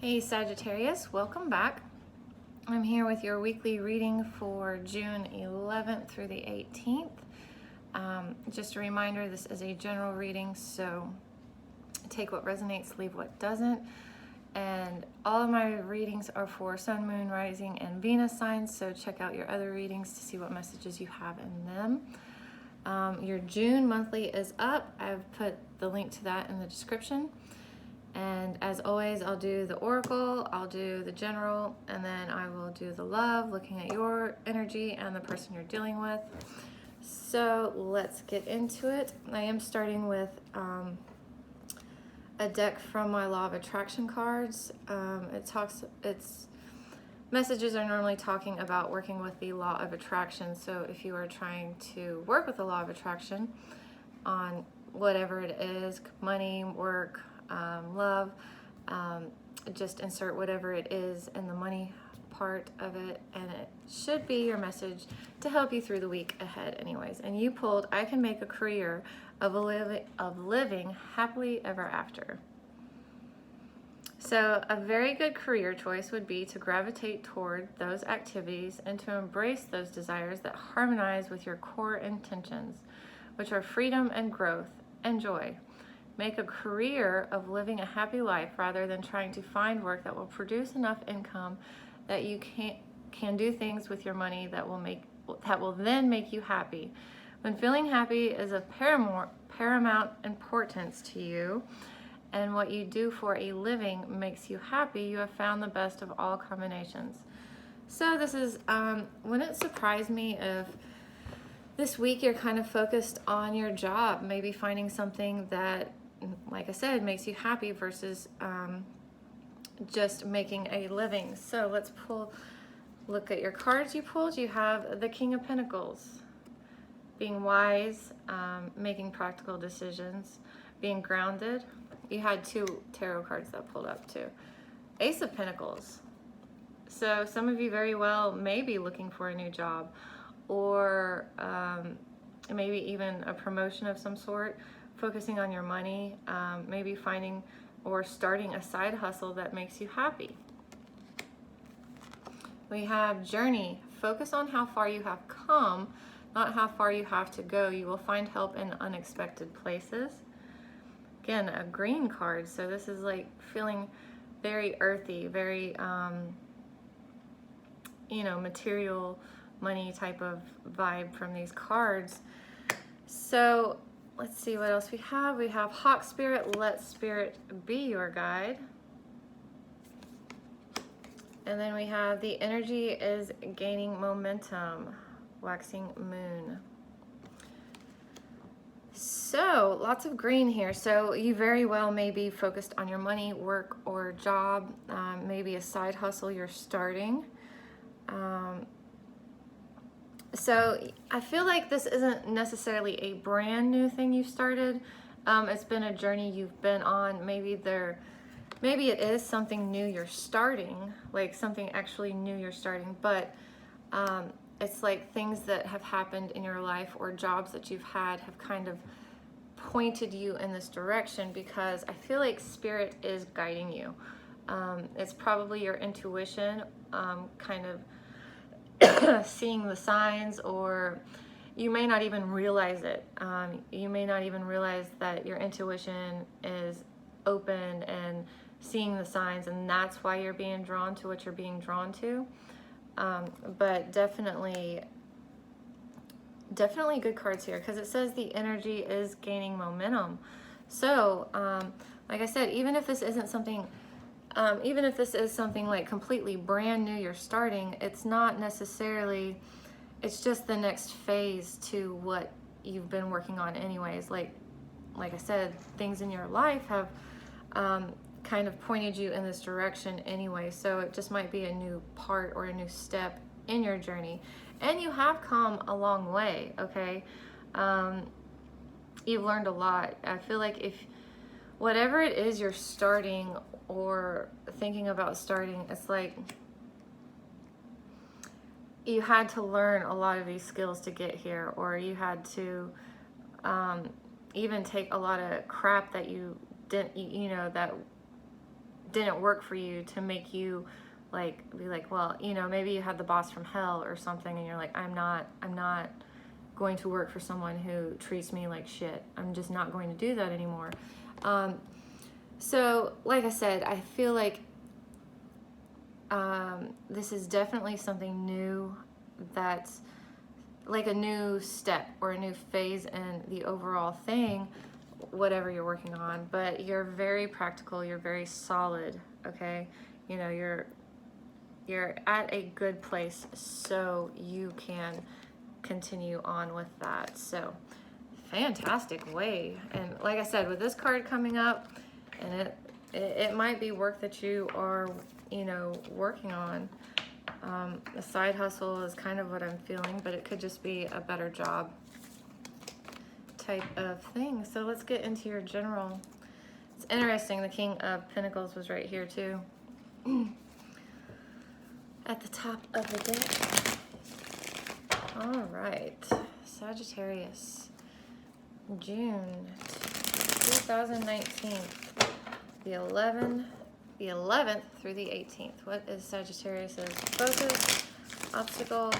Hey Sagittarius, welcome back. I'm here with your weekly reading for June 11th through the 18th. Just a reminder, this is a general reading, so take what resonates, leave what doesn't. And all of my readings are for Sun, Moon, Rising, and Venus signs, so check out your other readings to see what messages you have in them. Your June monthly is up. I've put the link to that in the description. And as always, I'll do the oracle, I'll do the general, and then I will do the love, looking at your energy and the person you're dealing with. So let's get into it. I am starting with a deck from my Law of Attraction cards. Its messages are normally talking about working with the Law of Attraction. So if you are trying to work with the Law of Attraction on whatever it is, money, work, love, just insert whatever it is in the money part of it, and it should be your message to help you through the week ahead anyways. And you pulled, I can make a career of living happily ever after. So a very good career choice would be to gravitate toward those activities and to embrace those desires that harmonize with your core intentions, which are freedom and growth and joy. Make a career of living a happy life rather than trying to find work that will produce enough income that you can do things with your money that will then make you happy. When feeling happy is of paramount importance to you, and what you do for a living makes you happy, you have found the best of all combinations. So this is, wouldn't it surprise me if this week you're kind of focused on your job, maybe finding something that, like I said, makes you happy versus just making a living. So let's look at your cards you pulled. You have the King of Pentacles, being wise, making practical decisions, being grounded. You had two tarot cards that pulled up too. Ace of Pentacles. So some of you very well may be looking for a new job, or maybe even a promotion of some sort, focusing on your money, maybe finding or starting a side hustle that makes you happy. We have Journey. Focus on how far you have come, not how far you have to go. You will find help in unexpected places. Again, a green card, so this is like feeling very earthy, very material, money type of vibe from these cards. So let's see what else we have. We have Hawk Spirit, let Spirit be your guide. And then we have the energy is gaining momentum, waxing moon. So lots of green here. So you very well may be focused on your money, work, or job, maybe a side hustle you're starting. So I feel like this isn't necessarily a brand new thing you've started. It's been a journey you've been on. Maybe it is something new you're starting, like something actually new you're starting, but it's like things that have happened in your life or jobs that you've had have kind of pointed you in this direction, because I feel like Spirit is guiding you. It's probably your intuition, kind of seeing the signs, or you may not even realize it. You may not even realize that your intuition is open and seeing the signs, and that's why you're being drawn to what you're being drawn to. But definitely good cards here, because it says the energy is gaining momentum. So like I said, even if this isn't something like completely brand new you're starting, it's not necessarily, it's just the next phase to what you've been working on anyways. Like I said, things in your life have kind of pointed you in this direction anyway, so it just might be a new part or a new step in your journey, and you have come a long way. Okay, you've learned a lot. I feel like if whatever it is you're starting or thinking about starting, it's like you had to learn a lot of these skills to get here, or you had to even take a lot of crap that you didn't, that didn't work for you to make you like be like, well, you know, maybe you had the boss from hell or something, and you're like, I'm not going to work for someone who treats me like shit. I'm just not going to do that anymore. So like I said, I feel like this is definitely something new, that's like a new step or a new phase in the overall thing, whatever you're working on. But you're very practical, you're very solid, okay? You know, you're at a good place, so you can continue on with that. So fantastic way. And like I said, with this card coming up, and it might be work that you are, you know, working on. A side hustle is kind of what I'm feeling, but it could just be a better job type of thing. So let's get into your general. It's interesting, the King of Pentacles was right here too. At the top of the deck. All right, Sagittarius, June 2019, the 11th through the 18th. What is Sagittarius's focus, obstacle,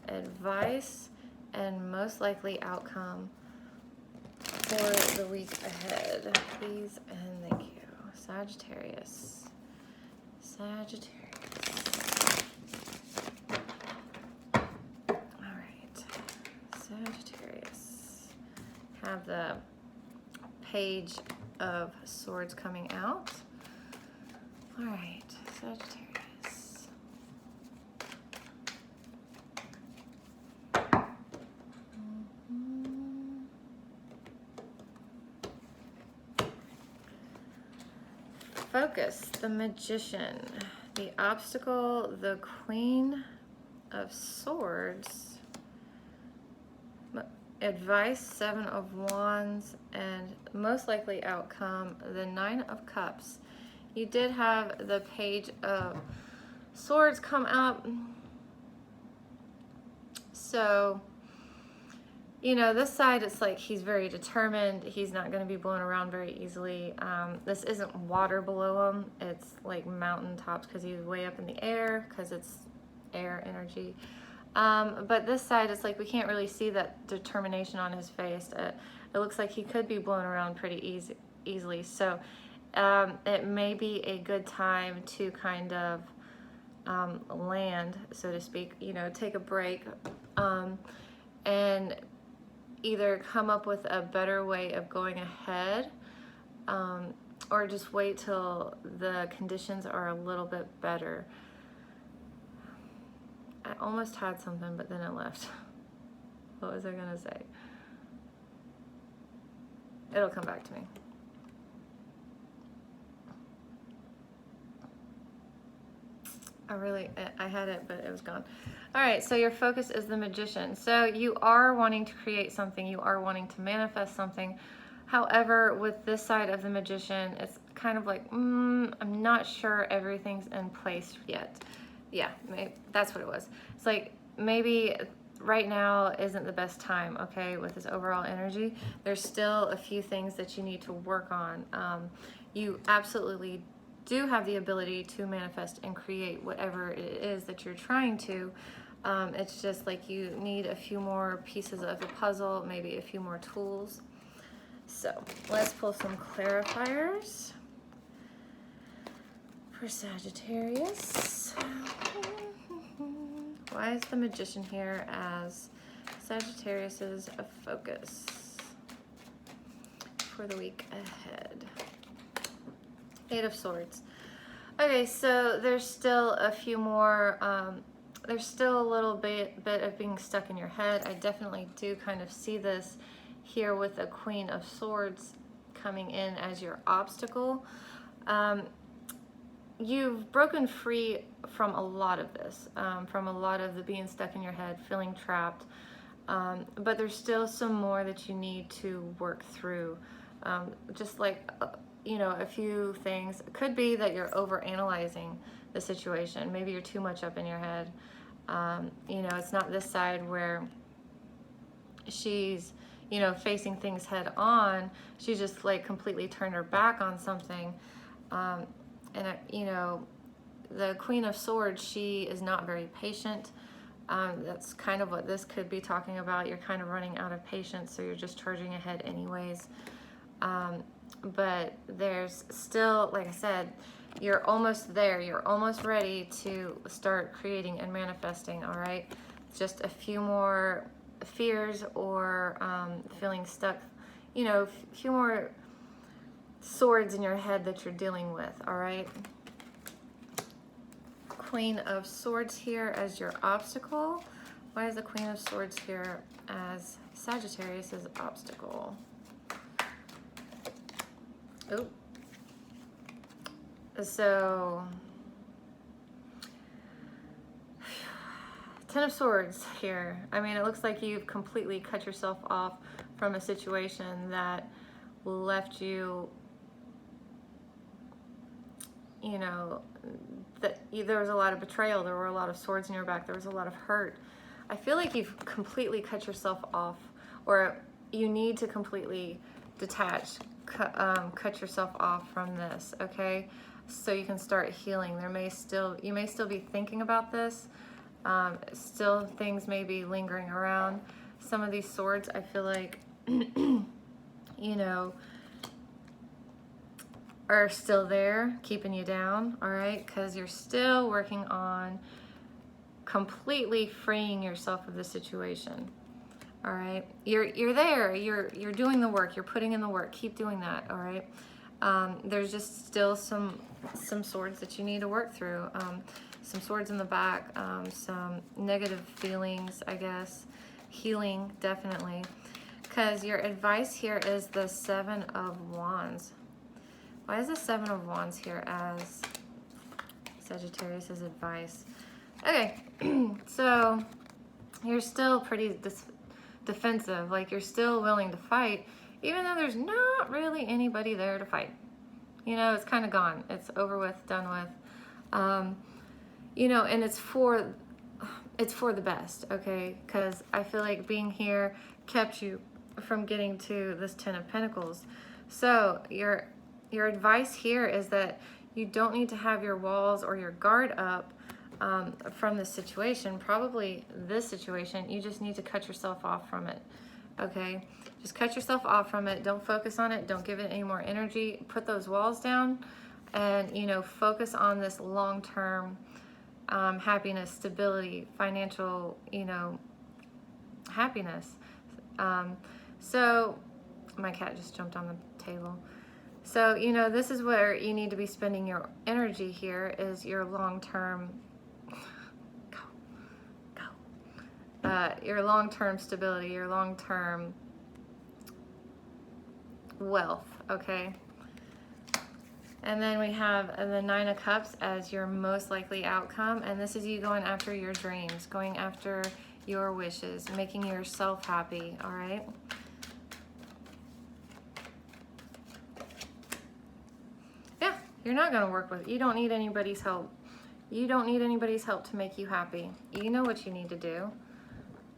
advice, and most likely outcome for the week ahead? Please and thank you. Sagittarius. All right. Sagittarius. Have the Page of Swords coming out. All right, Sagittarius. Focus, the Magician, the obstacle, the Queen of Swords, advice, Seven of Wands, and most likely outcome, the Nine of Cups. You did have the Page of Swords come out. So, you know, this side, it's like he's very determined. He's not going to be blown around very easily. This isn't water below him. It's like mountaintops because he's way up in the air because it's air energy. But this side, it's like we can't really see that determination on his face. It looks like he could be blown around pretty easily. So it may be a good time to kind of land, so to speak, you know, take a break and either come up with a better way of going ahead or just wait till the conditions are a little bit better. I almost had something, but then it left. What was I gonna say? It'll come back to me. I had it, but it was gone. All right, so your focus is the Magician. So you are wanting to create something. You are wanting to manifest something. However, with this side of the Magician, it's kind of like, I'm not sure everything's in place yet. Yeah, that's what it was. It's like maybe right now isn't the best time, okay, with this overall energy. There's still a few things that you need to work on. You absolutely do have the ability to manifest and create whatever it is that you're trying to. It's just like you need a few more pieces of the puzzle, maybe a few more tools. So let's pull some clarifiers for Sagittarius. Why is the Magician here as Sagittarius's focus for the week ahead? Eight of Swords. Okay, so there's still a few more, there's still a little bit of being stuck in your head. I definitely do kind of see this here with the Queen of Swords coming in as your obstacle. You've broken free from a lot of this, from a lot of the being stuck in your head, feeling trapped, but there's still some more that you need to work through. Just like, you know, a few things. It could be that you're over-analyzing the situation. Maybe you're too much up in your head. You know, it's not this side where she's, you know, facing things head on. She's just like completely turned her back on something. And, you know, the Queen of Swords, she is not very patient. That's kind of what this could be talking about. You're kind of running out of patience, so you're just charging ahead anyways. But there's still, like I said, you're almost there. You're almost ready to start creating and manifesting, all right? Just a few more fears or feeling stuck, you know, a few more swords in your head that you're dealing with, all right? Queen of Swords here as your obstacle. Why is the Queen of Swords here as Sagittarius's obstacle? Oh. So, Ten of Swords here. I mean, it looks like you've completely cut yourself off from a situation that left you, you know, that there was a lot of betrayal, there were a lot of swords in your back, there was a lot of hurt. I feel like you've completely cut yourself off, or you need to completely detach, cut yourself off from this, okay? So you can start healing. You may still be thinking about this. Still things may be lingering around. Some of these swords, I feel like, you know, are still there, keeping you down, all right? Because you're still working on completely freeing yourself of the situation, all right? You're there, you're doing the work, you're putting in the work. Keep doing that, all right? There's just still some swords that you need to work through. Some swords in the back, some negative feelings, I guess. Healing, definitely. Because your advice here is the Seven of Wands. Why is the Seven of Wands here as Sagittarius's advice? Okay, so you're still pretty defensive. Like, you're still willing to fight, even though there's not really anybody there to fight. You know, it's kind of gone. It's over with, done with. You know, and it's for the best, okay? Because I feel like being here kept you from getting to this Ten of Pentacles. So your advice here is that you don't need to have your walls or your guard up from this situation, probably this situation. You just need to cut yourself off from it, okay? Just cut yourself off from it. Don't focus on it. Don't give it any more energy. Put those walls down and, you know, focus on this long-term happiness, stability, financial, you know, happiness. So my cat just jumped on the table. So, you know, this is where you need to be spending your energy here, is your long-term, your long-term stability, your long-term wealth, okay? And then we have the Nine of Cups as your most likely outcome. And this is you going after your dreams, going after your wishes, making yourself happy, all right? Yeah, you're not going to work with, you don't need anybody's help. You don't need anybody's help to make you happy. You know what you need to do,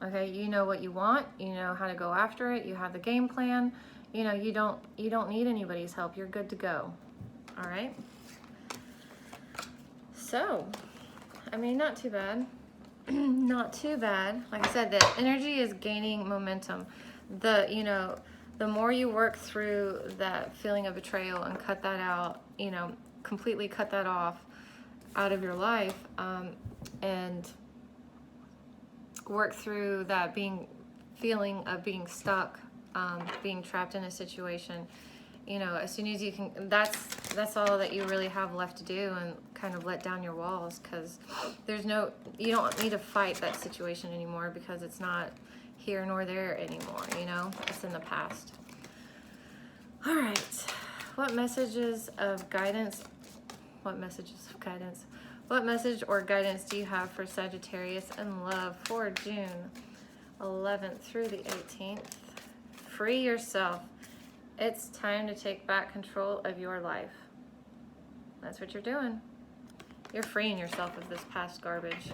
okay? You know what you want. You know how to go after it. You have the game plan. You know, you don't need anybody's help. You're good to go. All right, so, I mean, not too bad. Not too bad. Like I said, the energy is gaining momentum. You know, the more you work through that feeling of betrayal and cut that out, you know, completely cut that off out of your life, and work through that feeling of being stuck, being trapped in a situation. You know, as soon as you can, that's all that you really have left to do, and kind of let down your walls, because you don't need to fight that situation anymore, because it's not here nor there anymore, you know, it's in the past. All right, what messages of guidance, what message or guidance do you have for Sagittarius in love for June 11th through the 18th? Free yourself. It's time to take back control of your life. That's what you're doing. You're freeing yourself of this past garbage.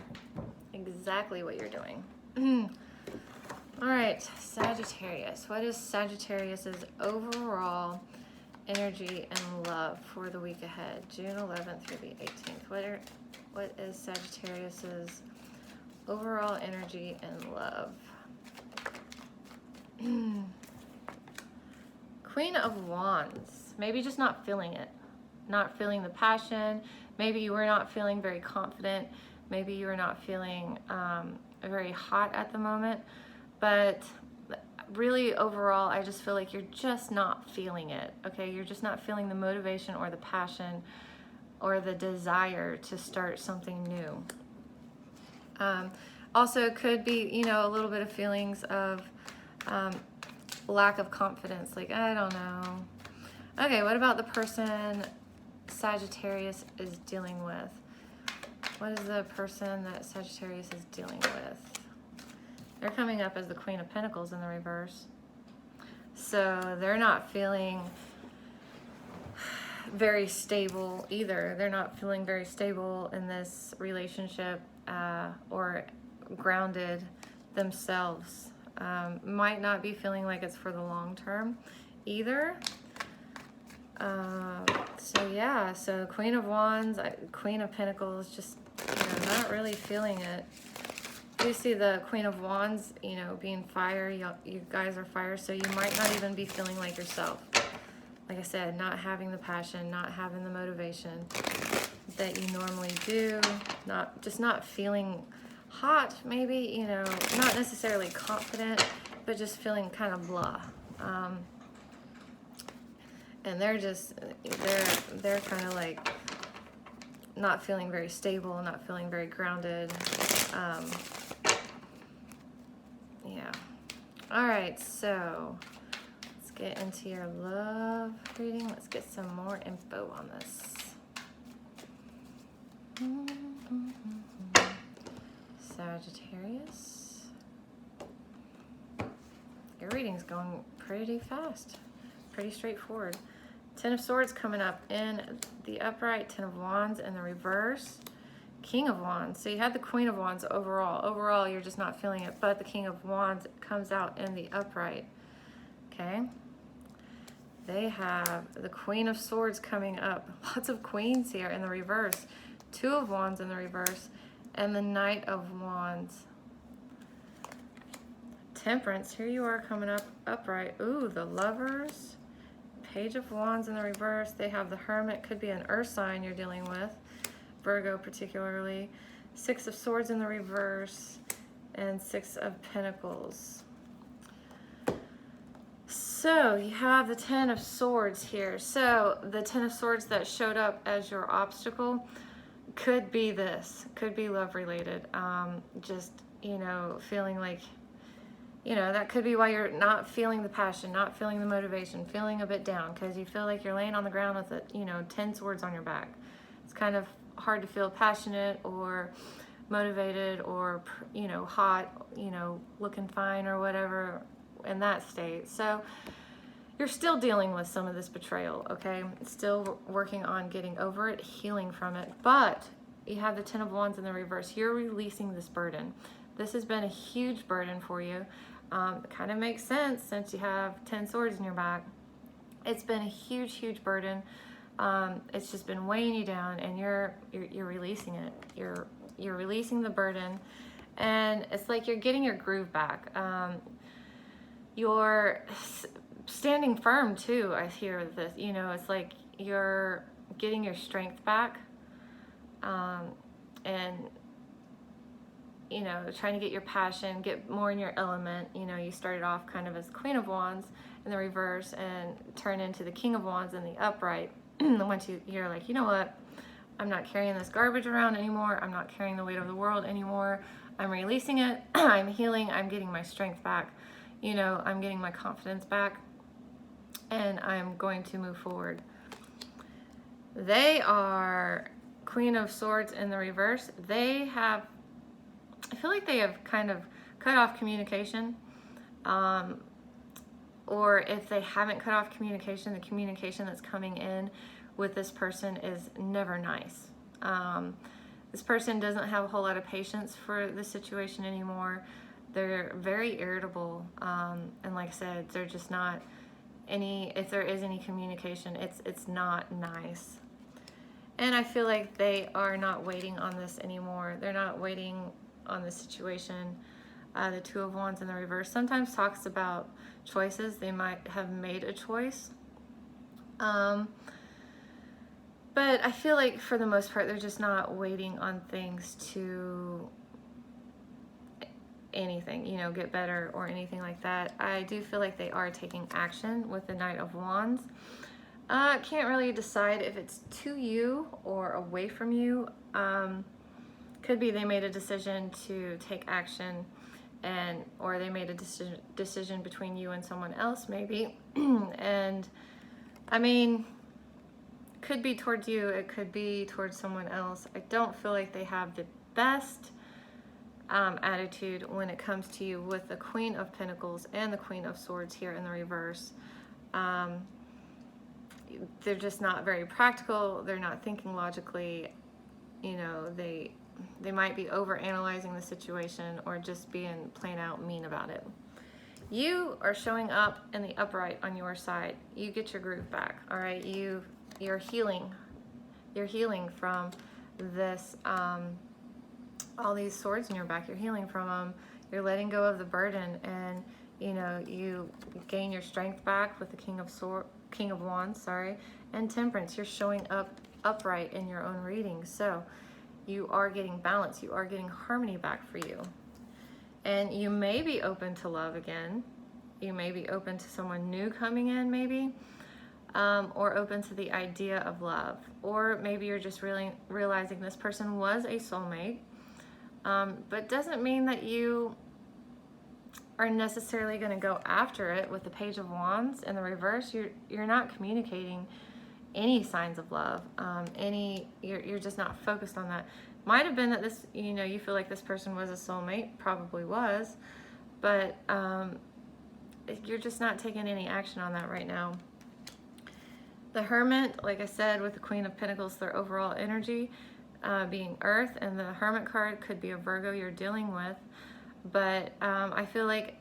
Exactly what you're doing. All right, Sagittarius. What is Sagittarius's overall energy and love for the week ahead, June 11th through the 18th. What is Sagittarius's overall energy and love? Queen of Wands. Maybe just not feeling it. Not feeling the passion. Maybe you were not feeling very confident. Maybe you were not feeling very hot at the moment. But really, overall, I just feel like you're just not feeling it, okay? You're just not feeling the motivation or the passion or the desire to start something new. Also, it could be, you know, a little bit of feelings of lack of confidence, like, I don't know. Okay, what about the person Sagittarius is dealing with? What is the person that Sagittarius is dealing with? They're coming up as the Queen of Pentacles in the reverse. So they're not feeling very stable either. They're not feeling very stable in this relationship or grounded themselves. Might not be feeling like it's for the long term either. So yeah, so Queen of Wands, Queen of Pentacles, just, you know, not really feeling it. You see the Queen of Wands, you know, being fire. You guys are fire, so you might not even be feeling like yourself. Like I said, not having the passion, not having the motivation that you normally do. Just not feeling hot, maybe, you know, not necessarily confident, but just feeling kind of blah. And they're kind of like not feeling very stable, not feeling very grounded. Yeah. All right, so let's get into your love reading. Let's get some more info on this. Sagittarius. Your reading's going pretty fast, pretty straightforward. Ten of Swords coming up in the upright, Ten of Wands in the reverse, King of Wands. So you had the Queen of Wands overall. Overall, you're just not feeling it, but the King of Wands comes out in the upright, okay? They have the Queen of Swords coming up. Lots of queens here in the reverse. Two of Wands in the reverse, and the Knight of Wands. Temperance, here you are coming up upright. Ooh, the Lovers. Page of Wands in the reverse. They have the Hermit, could be an earth sign you're dealing with, Virgo particularly. Six of Swords in the reverse, and Six of Pentacles. So you have the Ten of Swords here. So the Ten of Swords that showed up as your obstacle could be this, could be love related. Just, you know, feeling like, you know, that could be why you're not feeling the passion, not feeling the motivation, feeling a bit down, because you feel like you're laying on the ground with, 10 swords on your back. It's kind of hard to feel passionate or motivated or, you know, hot, you know, looking fine or whatever in that state. So you're still dealing with some of this betrayal, okay? Still working on getting over it, healing from it. But you have the Ten of Wands in the reverse. You're releasing this burden. This has been a huge burden for you. It kind of makes sense since you have 10 swords in your back. It's been a huge, huge burden. It's just been weighing you down, and you're releasing it. You're releasing the burden, and it's like you're getting your groove back. You're standing firm too. I hear this. You know, it's like you're getting your strength back, and you know, trying to get your passion, get more in your element. You know, you started off kind of as Queen of Wands in the reverse and turn into the King of Wands in the upright. Once you're like, you know what, I'm not carrying this garbage around anymore. I'm not carrying the weight of the world anymore. I'm releasing it. I'm healing. I'm getting my strength back. You know, I'm getting my confidence back, and I'm going to move forward. They are Queen of Swords in the reverse. They have, I feel like they have kind of cut off communication, or if they haven't cut off communication, the communication that's coming in with this person is never nice. This person doesn't have a whole lot of patience for the situation anymore. They're very irritable, and like I said, they're just not, if there is any communication, it's not nice. And I feel like they are not waiting on this anymore. They're not waiting on the situation. The Two of Wands in the reverse sometimes talks about choices. They might have made a choice. But I feel like for the most part, they're just not waiting on things to anything, you know, get better or anything like that. I do feel like they are taking action with the Knight of Wands. Can't really decide if it's to you or away from you. Could be they made a decision to take action, or they made a decision between you and someone else, maybe. And I mean, could be towards you, it could be towards someone else. I don't feel like they have the best attitude when it comes to you with the Queen of Pentacles and the Queen of Swords here in the reverse. They're just not very practical. They're not thinking logically. You know, they might be over analyzing the situation or just being plain out mean about it. You are showing up in the upright on your side. You get your groove back. All right, you're healing. You're healing from this, all these swords in your back. You're healing from them. You're letting go of the burden, and you know, you gain your strength back with the King of Wands, sorry, and Temperance. You're showing up upright in your own reading. So you are getting balance. You are getting harmony back for you. And you may be open to love again. You may be open to someone new coming in, maybe, or open to the idea of love. Or maybe you're just really realizing this person was a soulmate, but doesn't mean that you are necessarily going to go after it. With the Page of Wands in the reverse, you're not communicating any signs of love. You're just not focused on that. Might have been that this, you know, you feel like this person was a soulmate, probably was, but you're just not taking any action on that right now. The Hermit, like I said, with the Queen of Pentacles, their overall energy being Earth, and the Hermit card could be a Virgo you're dealing with. But I feel like,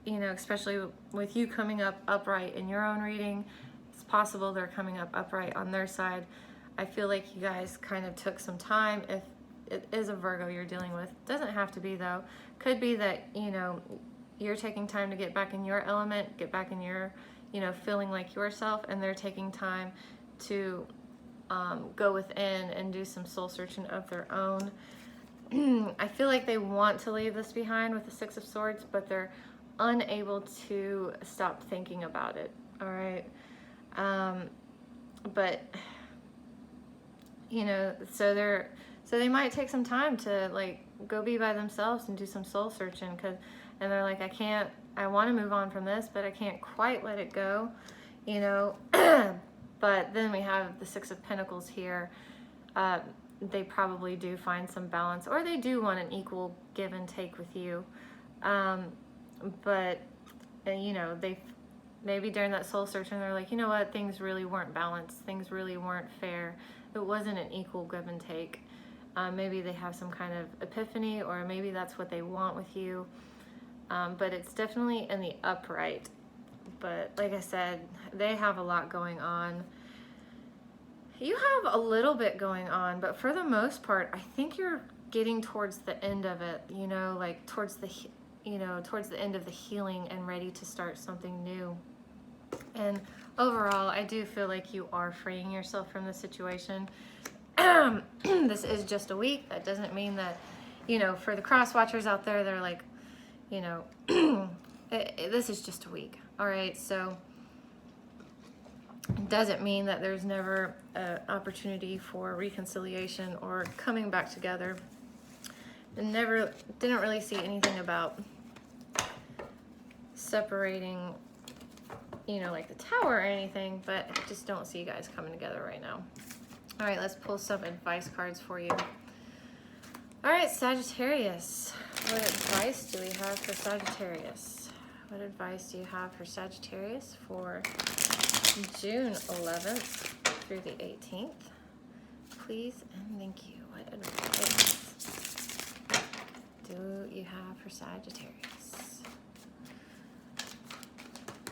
you know, especially with you coming up upright in your own reading, it's possible they're coming up upright on their side. I feel like you guys kind of took some time. If it is a Virgo you're dealing with, doesn't have to be though. Could be that, you know, you're taking time to get back in your element, get back in your, you know, feeling like yourself, and they're taking time to go within and do some soul searching of their own. I feel like they want to leave this behind with the Six of Swords, but they're unable to stop thinking about it. All right. But you know, so they might take some time to like go be by themselves and do some soul searching, and they're like, I want to move on from this, but I can't quite let it go, you know. But then we have the Six of Pentacles here. They probably do find some balance, or they do want an equal give and take with you. But you know, they maybe during that soul searching, they're like, you know what, things really weren't balanced. Things really weren't fair. It wasn't an equal give and take. Maybe they have some kind of epiphany, or maybe that's what they want with you. But it's definitely in the upright. But like I said, they have a lot going on. You have a little bit going on, but for the most part, I think you're getting towards the end of it, you know, like towards the end of the healing and ready to start something new. And overall, I do feel like you are freeing yourself from the situation. This is just a week. That doesn't mean that, you know, for the cross watchers out there, they're like, you know, this is just a week. All right, so it doesn't mean that there's never an opportunity for reconciliation or coming back together. And didn't really see anything about separating, you know, like the Tower or anything, but I just don't see you guys coming together right now. All right, let's pull some advice cards for you. All right, Sagittarius. What advice do we have for Sagittarius? What advice do you have for Sagittarius for June 11th through the 18th? Please and thank you. What advice do you have for Sagittarius?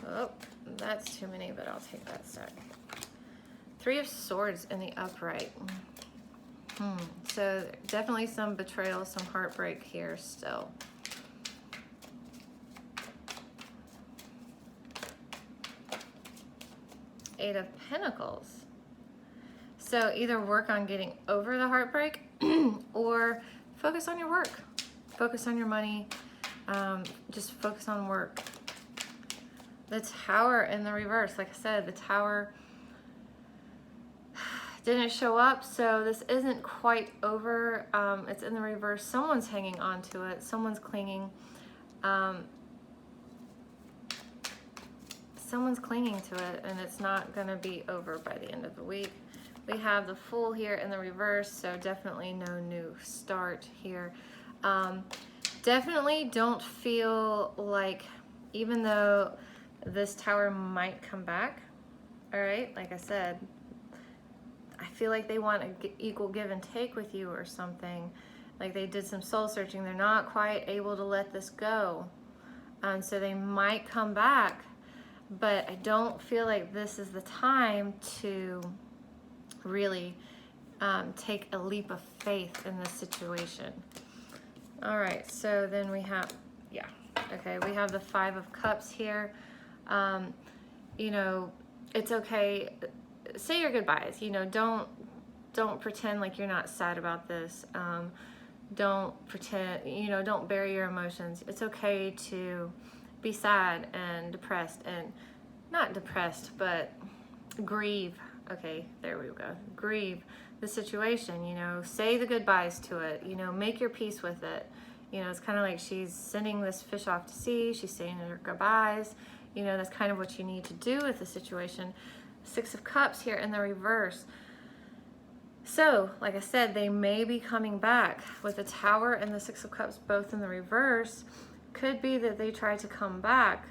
Oh, that's too many, but I'll take that stack. Three of Swords in the upright. So definitely some betrayal, some heartbreak here still. Eight of Pentacles. So either work on getting over the heartbreak or focus on your work. Focus on your money. Just focus on work. The Tower in the reverse. Like I said, the Tower didn't show up, so this isn't quite over. It's in the reverse. Someone's hanging on to it. Someone's clinging. Someone's clinging to it, and it's not going to be over by the end of the week. We have the Fool here in the reverse, so definitely no new start here. Definitely don't feel like, even though this Tower might come back, all right, like I said, I feel like they want an equal give and take with you or something. Like they did some soul searching. They're not quite able to let this go. So they might come back, but I don't feel like this is the time to really take a leap of faith in this situation. All right, so then we have, yeah, okay, we have the Five of Cups here. You know, it's okay. Say your goodbyes. You know, don't pretend like you're not sad about this. Don't pretend, you know, don't bury your emotions. It's okay to be sad and depressed, and not depressed, but grieve. Okay, there we go. Grieve the situation, you know, say the goodbyes to it, you know, make your peace with it. You know, it's kind of like she's sending this fish off to sea. She's saying her goodbyes. You know, that's kind of what you need to do with the situation. Six of Cups here in the reverse. So, like I said, they may be coming back with the Tower and the Six of Cups both in the reverse. Could be that they try to come back.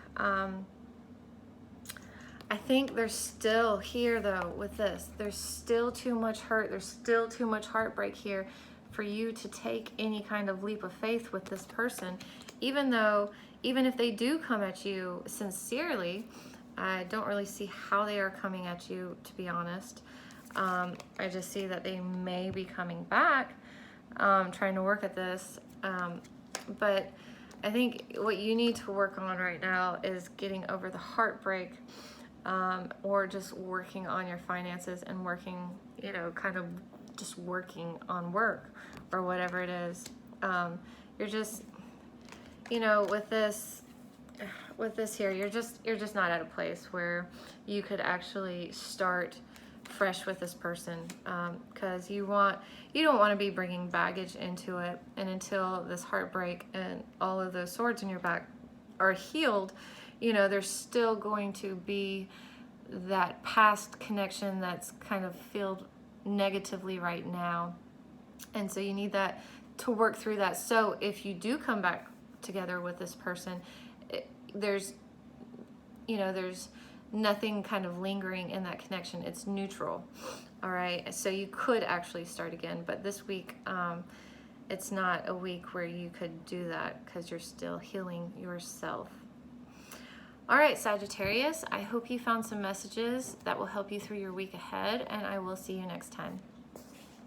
I think they're still here though with this. There's still too much hurt. There's still too much heartbreak here for you to take any kind of leap of faith with this person. Even if they do come at you sincerely, I don't really see how they are coming at you, to be honest. I just see that they may be coming back, trying to work at this. But I think what you need to work on right now is getting over the heartbreak, or just working on your finances and working, you know, kind of just working on work or whatever it is. You're just, you know, with this here, you're just not at a place where you could actually start fresh with this person, because you don't want to be bringing baggage into it. And until this heartbreak and all of those swords in your back are healed, you know, there's still going to be that past connection that's kind of filled negatively right now. And so you need that to work through that. So if you do come back together with this person, there's nothing kind of lingering in that connection. It's neutral. All right, so you could actually start again, but this week it's not a week where you could do that because you're still healing yourself. All right, Sagittarius, I hope you found some messages that will help you through your week ahead, and I will see you next time.